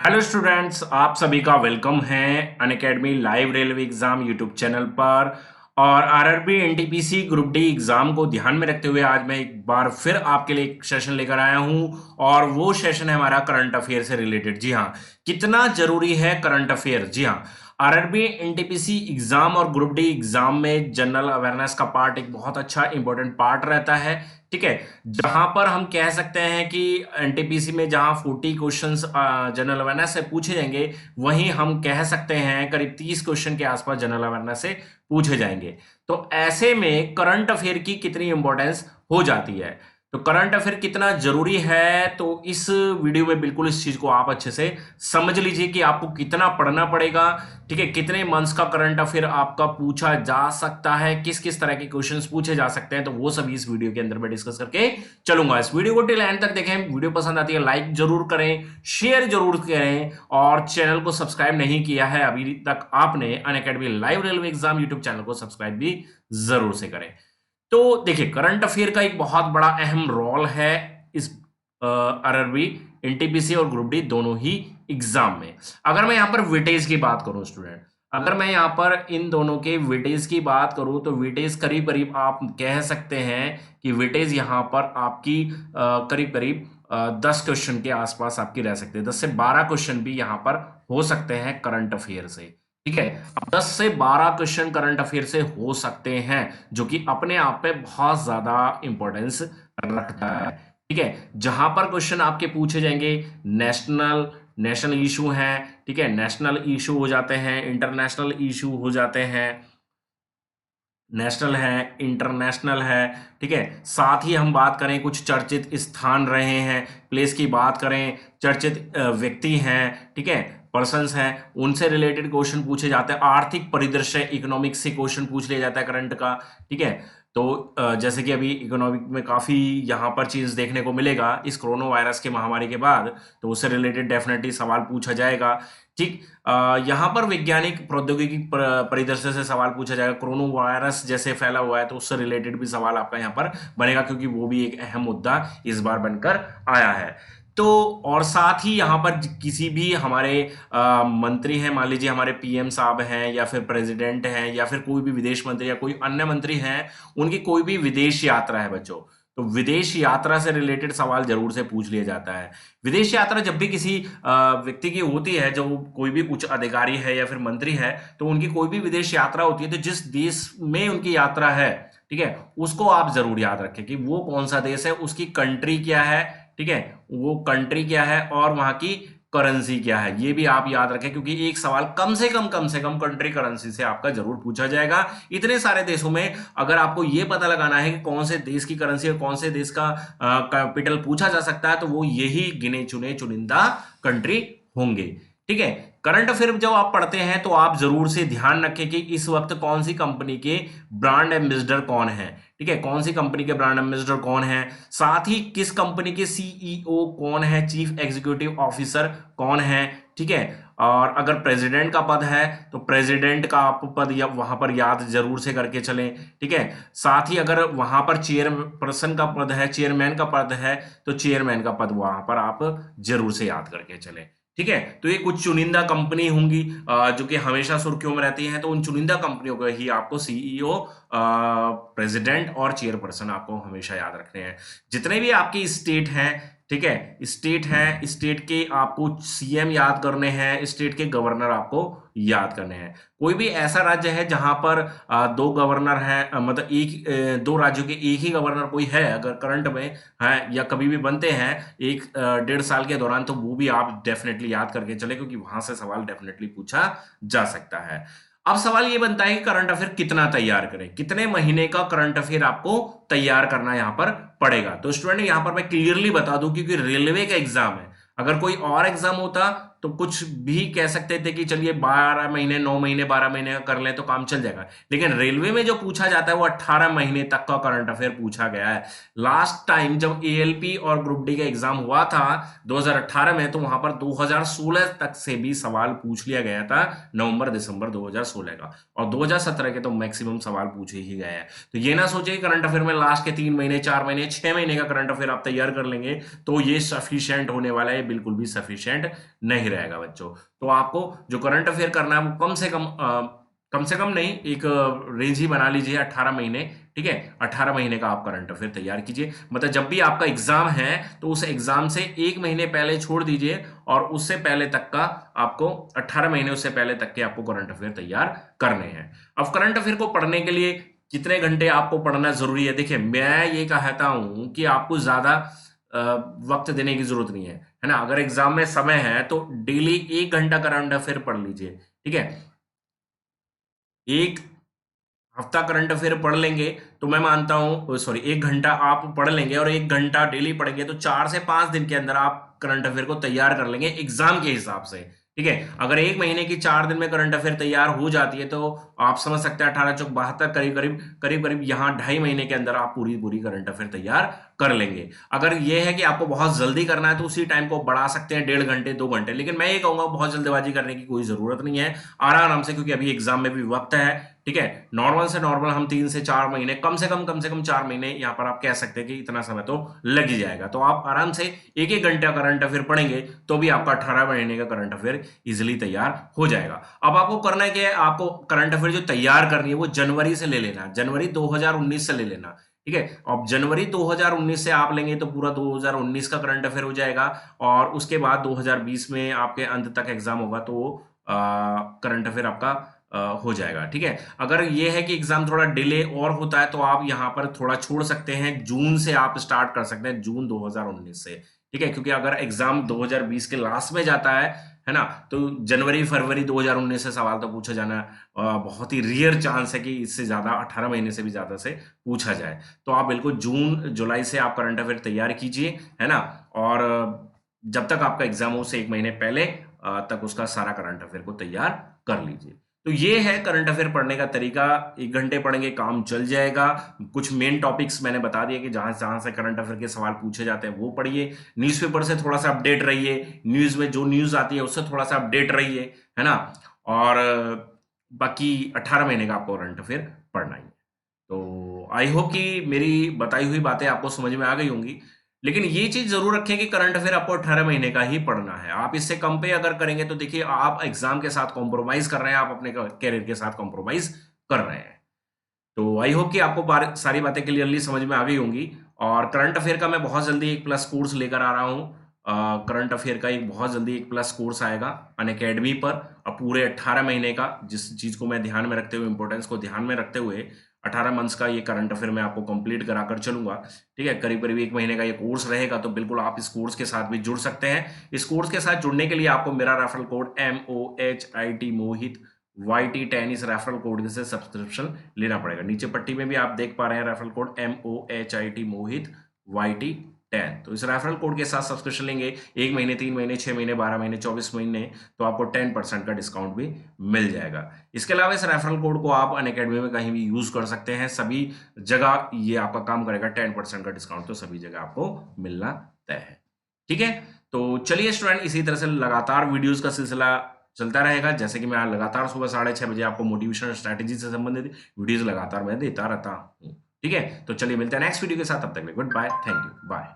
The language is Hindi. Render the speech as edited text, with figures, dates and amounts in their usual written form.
हेलो स्टूडेंट्स, आप सभी का वेलकम है Unacademy live railway exam YouTube channel पर। और RRB NTPC group D exam को ध्यान में रखते हुए आज मैं एक बार फिर आपके लिए एक सेशन लेकर आया हूं। और वो सेशन है हमारा करंट अफेयर से रिलेटेड। जी हाँ, कितना जरूरी है करंट अफेयर। जी हाँ, आरआरबी एनटीपीसी एग्जाम और ग्रुप डी एग्जाम में जनरल अवेयरनेस का पार्ट एक बहुत अच्छा इंपॉर्टेंट पार्ट रहता है। ठीक है, जहां पर हम कह सकते हैं कि एनटीपीसी में जहां 40 क्वेश्चंस जनरल अवेयरनेस से पूछे जाएंगे, वहीं हम कह सकते हैं करीब 30 क्वेश्चन के आसपास जनरल अवेयरनेस से पूछे जाएंगे। तो ऐसे में करंट अफेयर की कितनी इंपॉर्टेंस हो जाती है, तो करंट अफेयर कितना जरूरी है, तो इस वीडियो में बिल्कुल इस चीज को आप अच्छे से समझ लीजिए कि आपको कितना पढ़ना पड़ेगा। ठीक है, कितने मंथ्स का करंट अफेयर आपका पूछा जा सकता है, किस किस तरह के क्वेश्चंस पूछे जा सकते हैं, तो वो सभी इस वीडियो के अंदर मैं डिस्कस करके चलूंगा। इस वीडियो को टिल एंड तक देखें। वीडियो पसंद आती है लाइक जरूर करें, शेयर जरूर करें, और चैनल को सब्सक्राइब नहीं किया है अभी तक आपने Unacademy live railway exam YouTube channel को सब्सक्राइब भी जरूर से करें। तो देखिए, करंट अफेयर का एक बहुत बड़ा अहम रोल है इस आरआरबी एनटीपीसी और ग्रुप डी दोनों ही एग्जाम में। अगर मैं यहां पर वेटेज की बात करूं स्टूडेंट, अगर मैं यहां पर इन दोनों के वेटेज की बात करूं, तो वेटेज करीब करीब आप कह सकते हैं कि वेटेज यहां पर आपकी करीब करीब 10 क्वेश्चन के आसपास आपकी रह सकते हैं। 10 से 12 क्वेश्चन भी यहां पर हो सकते हैं करंट अफेयर से। ठीक है, अब 10 से 12 क्वेश्चन करंट अफेयर से हो सकते हैं, जो कि अपने आप पे बहुत ज्यादा इंपॉर्टेंस रखता है। ठीक है, जहां पर क्वेश्चन आपके पूछे जाएंगे नेशनल नेशनल इशू हैं। ठीक है, नेशनल इशू हो जाते हैं, इंटरनेशनल इशू हो जाते हैं, नेशनल है, इंटरनेशनल है। ठीक है, साथ ही हम बात करें कुछ चर्चित स्थान रहे हैं, प्लेस की बात करें, चर्चित व्यक्ति हैं, ठीक है, पर्सन्स हैं, उनसे रिलेटेड क्वेश्चन पूछे जाते हैं। आर्थिक परिदृश्य, इकोनॉमिक्स से क्वेश्चन पूछ लिया जाता है करंट का। ठीक है, तो जैसे कि अभी इकोनॉमिक में काफी यहाँ पर चीज देखने को मिलेगा इस कोरोना वायरस के महामारी के बाद, तो उससे रिलेटेड डेफिनेटली सवाल पूछा जाएगा। ठीक, यहाँ पर वैज्ञानिक प्रौद्योगिकी परिदृश्य से सवाल पूछा जाएगा। कोरोना वायरस जैसे फैला हुआ है, तो उससे रिलेटेड भी सवाल आपका यहाँ पर बनेगा, क्योंकि वो भी एक अहम मुद्दा इस बार बनकर आया है। तो और साथ ही यहाँ पर किसी भी हमारे मंत्री हैं, मान लीजिए हमारे पीएम साहब हैं, या फिर प्रेसिडेंट हैं, या फिर कोई भी विदेश मंत्री या कोई अन्य मंत्री हैं, उनकी कोई भी विदेश यात्रा है बच्चों, तो विदेश यात्रा से रिलेटेड सवाल जरूर से पूछ लिया जाता है। विदेश यात्रा जब भी किसी व्यक्ति की होती है, जो कोई भी उच्च अधिकारी है या फिर मंत्री है, तो उनकी कोई भी विदेश यात्रा होती है, तो जिस देश में उनकी यात्रा है, ठीक है, उसको आप जरूर याद रखें कि वो कौन सा देश है, उसकी कंट्री क्या है। ठीक है, वो कंट्री क्या है और वहां की करेंसी क्या है, ये भी आप याद रखें, क्योंकि एक सवाल कम से कम कंट्री करेंसी से आपका जरूर पूछा जाएगा। इतने सारे देशों में अगर आपको ये पता लगाना है कि कौन से देश की करेंसी और कौन से देश का कैपिटल पूछा जा सकता है, तो वो यही गिने चुने चुनिंदा कंट्री होंगे। ठीक है, करंट अफेयर जब आप पढ़ते हैं, तो आप जरूर से ध्यान रखें कि इस वक्त कौन सी कंपनी के ब्रांड एम्बेसडर कौन है। ठीक है, कौन सी कंपनी के ब्रांड एम्बेसडर कौन है, साथ ही किस कंपनी के सीईओ कौन है, चीफ एग्जीक्यूटिव ऑफिसर कौन है। ठीक है, और अगर प्रेसिडेंट का पद है, तो प्रेसिडेंट का आप पद या वहां पर याद जरूर से करके चलें। ठीक है, साथ ही अगर वहां पर चेयरपर्सन का पद है, चेयरमैन का पद है, तो चेयरमैन का पद वहां पर आप जरूर से याद करके चलें। ठीक है, तो ये कुछ चुनिंदा कंपनी होंगी जो कि हमेशा सुर्खियों में रहती हैं, तो उन चुनिंदा कंपनियों को ही आपको सीईओ, प्रेसिडेंट और चेयरपर्सन आपको हमेशा याद रखने हैं। जितने भी आपके स्टेट हैं, ठीक है, स्टेट हैं, स्टेट के आपको सीएम याद करने हैं, स्टेट के गवर्नर आपको याद करने हैं। कोई भी ऐसा राज्य है जहां पर दो गवर्नर हैं, मतलब दो राज्यों के एक ही गवर्नर कोई है अगर करंट में है, या कभी भी बनते हैं एक 1.5 साल के दौरान, तो वो भी आप डेफिनेटली याद करके चले, क्योंकि वहां से सवाल डेफिनेटली पूछा जा सकता है। अब सवाल ये बनता है कि करंट अफेयर कितना तैयार करें, कितने महीने का करंट अफेयर आपको तैयार करना यहां पर पड़ेगा। तो स्टूडेंट यहां पर मैं क्लियरली बता दूं, क्योंकि रेलवे का एग्जाम है, अगर कोई और एग्जाम होता तो कुछ भी कह सकते थे कि चलिए 12 महीने, 9 महीने, 12 महीने का कर लें तो काम चल जाएगा, लेकिन रेलवे में जो पूछा जाता है वो 18 महीने तक का करंट अफेयर पूछा गया है। लास्ट टाइम जब एएलपी और ग्रुप डी का एग्जाम हुआ था 2018 में, तो वहां पर 2016 तक से भी सवाल पूछ लिया गया था, नवंबर दिसंबर 2016 का, और 2017 के तो मैक्सिमम सवाल पूछे ही गए हैं। तो ये ना सोचे करंट अफेयर में लास्ट के 3 महीने, 4 महीने, 6 महीने का करंट अफेयर आप तैयार कर लेंगे तो ये सफिशिएंट होने वाला है, बिल्कुल भी सफिशिएंट नहीं रहेगा बच्चों। तो आपको जो करंट अफेयर करना है वो कम से कम नहीं, एक रेंज ही बना लीजिए 18 महीने, ठीक है। 18 महीने का आप करंट अफेयर तैयार कीजिए। मतलब जब भी आपका एग्जाम है तो उस एग्जाम से 1 महीने पहले छोड़ दीजिए और उससे पहले तक का आपको 18 महीने उससे पहले तक के आपको करंट अफेयर तैयार करने हैं। अब करंट अफेयर को पढ़ने के लिए कितने घंटे आपको पढ़ना जरूरी है? देखिए, मैं ये कहता हूं कि आपको ज्यादा वक्त देने की जरूरत नहीं है ना। अगर एग्जाम में समय है तो डेली 1 घंटा करंट अफेयर पढ़ लीजिए, ठीक है। एक हफ्ता करंट अफेयर पढ़ लेंगे तो मैं मानता हूं, सॉरी, 1 घंटा आप पढ़ लेंगे और 1 घंटा डेली पढ़ेंगे तो 4 से 5 दिन के अंदर आप करंट अफेयर को तैयार कर लेंगे एग्जाम के हिसाब से, ठीक है। अगर 1 महीने की 4 दिन में करंट अफेयर तैयार हो जाती है तो आप समझ सकते हैं 18 चौक 72, करीब करीब यहाँ 2.5 महीने के अंदर आप पूरी करंट अफेयर तैयार कर लेंगे। अगर ये है कि आपको बहुत जल्दी करना है तो उसी टाइम को बढ़ा सकते हैं 1.5 घंटे 2 घंटे, लेकिन मैं ये कहूंगा बहुत जल्दबाजी करने की कोई जरूरत नहीं है। आराम से, क्योंकि अभी एग्जाम में भी वक्त है, ठीक है। नॉर्मल से नॉर्मल हम 3 से 4 महीने, कम से कम 4 महीने यहाँ पर आप कह सकते हैं कि इतना समय तो लग ही जाएगा। तो आप आराम से 1-1 घंटा करंट अफेयर पढ़ेंगे तो भी आपका 18 महीने का करंट अफेयर इजिली तैयार हो जाएगा। अब आपको करना है कि आपको करंट अफेयर जो तैयार करनी है वो जनवरी से ले लेना, जनवरी 2019 से ले लेना, ठीक है। अब जनवरी 2019 से आप लेंगे तो पूरा 2019 का करंट अफेयर हो जाएगा और उसके बाद 2020 में आपके अंत तक एग्जाम होगा तो करंट अफेयर आपका हो जाएगा, ठीक है। अगर ये है कि एग्जाम थोड़ा डिले और होता है तो आप यहाँ पर थोड़ा छोड़ सकते हैं, जून से आप स्टार्ट कर सकते हैं, जून 2019 से, ठीक है। क्योंकि अगर एग्जाम 2020 के लास्ट में जाता है ना, तो जनवरी फरवरी 2019 से सवाल तो पूछा जाना बहुत ही रेयर चांस है कि इससे ज्यादा 18 महीने से भी ज्यादा से पूछा जाए। तो आप बिल्कुल जून जुलाई से आप करंट अफेयर तैयार कीजिए, है ना। और जब तक आपका एग्जाम हो उससे 1 महीने पहले तक उसका सारा करंट अफेयर को तैयार कर लीजिए। तो ये है करंट अफेयर पढ़ने का तरीका। 1 घंटे पढ़ेंगे, काम चल जाएगा। कुछ मेन टॉपिक्स मैंने बता दिए कि जहां जहां से करंट अफेयर के सवाल पूछे जाते हैं वो पढ़िए। न्यूज़पेपर से थोड़ा सा अपडेट रहिए, न्यूज़ में जो न्यूज़ आती है उससे थोड़ा सा अपडेट रहिए, है ना। और बाकी 18 महीने का आपको करंट अफेयर पढ़ना ही है। तो आई होप कि मेरी बताई हुई बातें आपको समझ में आ गई होंगी। लेकिन ये चीज जरूर रखें कि करंट अफेयर आपको 18 महीने का ही पढ़ना है। आप इससे कम पे अगर करेंगे तो देखिए आप एग्जाम के साथ कॉम्प्रोमाइज कर रहे हैं, आप अपने कैरियर के साथ कॉम्प्रोमाइज कर रहे हैं। तो आई होप कि आपको सारी बातें क्लियरली समझ में आ गई होंगी। और करंट अफेयर का मैं बहुत जल्दी एक प्लस कोर्स लेकर आ रहा हूँ। करंट अफेयर का एक बहुत जल्दी एक प्लस कोर्स आएगा अनअकैडमी पर। अब पूरे 18 महीने का, जिस चीज को मैं ध्यान में रखते हुए, इंपॉर्टेंस को ध्यान में रखते हुए 18 मंथ्स का ये करंट अफेयर मैं आपको कंप्लीट कराकर चलूंगा, ठीक है। करीब करीब 1 महीने का ये कोर्स रहेगा। तो बिल्कुल आप इस कोर्स के साथ भी जुड़ सकते हैं। इस कोर्स के साथ जुड़ने के लिए आपको मेरा रेफरल कोड MOHIT मोहित YT10 इस रेफरल कोड से सब्सक्रिप्शन लेना पड़ेगा। नीचे पट्टी में भी आप देख पा रहे हैं रेफरल कोड MOHIT मोहित YT10। तो इस रेफरल कोड के साथ सब्सक्रिप्शन लेंगे 1 महीने, 3 महीने, 6 महीने, 12 महीने, 24 महीने, तो आपको 10% का डिस्काउंट भी मिल जाएगा। इसके अलावा इस रेफरल कोड को आप अनअकैडमी में कहीं भी यूज कर सकते हैं। सभी जगह ये आपका काम करेगा। 10% का डिस्काउंट तो सभी जगह आपको मिलना तय है, ठीक है। तो चलिए स्टूडेंट, इसी तरह से लगातार वीडियोस का सिलसिला चलता रहेगा। जैसे कि मैं लगातार सुबह 6:30 बजे आपको मोटिवेशन स्ट्रैटेजी से संबंधित वीडियोस लगातार मैं देता रहता हूँ, ठीक है। तो चलिए मिलते हैं नेक्स्ट वीडियो के साथ, तब तक goodbye, thank you, bye.